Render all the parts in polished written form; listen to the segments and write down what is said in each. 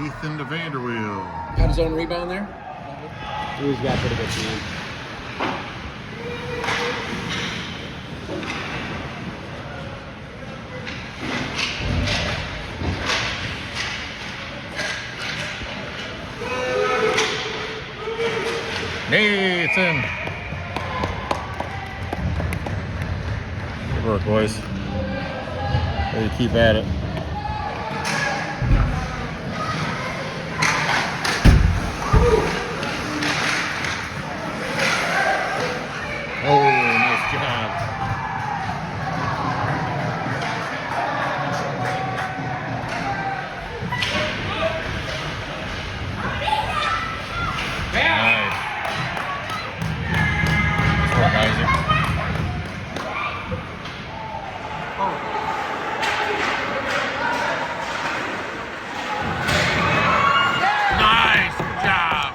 Ethan de Vanderweel. Got his own rebound there? He's got pretty good team. Nathan. Good work, boys. Way to keep at it. Oh, nice job. Nice. Nice work, Isaac. Nice job.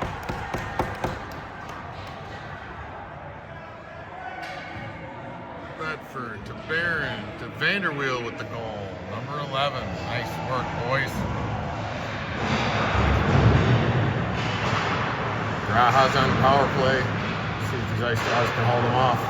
Bedford to Barron to Vanderweel with the goal. Number 11. Nice work, boys. Graha's on the power play. See if these Ice Dogs can hold them off.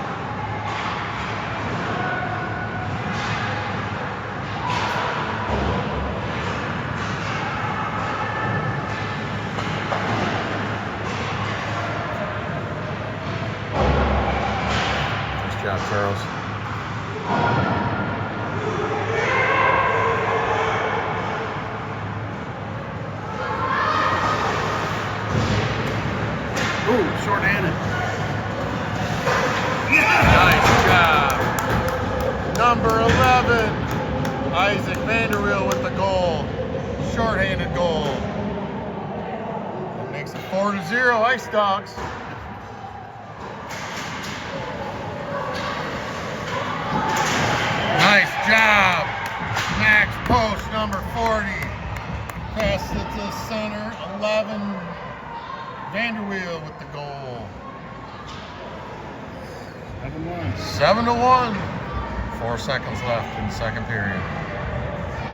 Nice job, Charles. Ooh, short-handed. Nice job. Number 11, Isaac Vanderweel with the goal. Short-handed goal. That makes it 4-0, Ice Dogs. Nice job. Max Post, number 40. Pass it to center, 11. Vanderweel with the goal. 7-1. 7-1. 4 seconds left in the second period.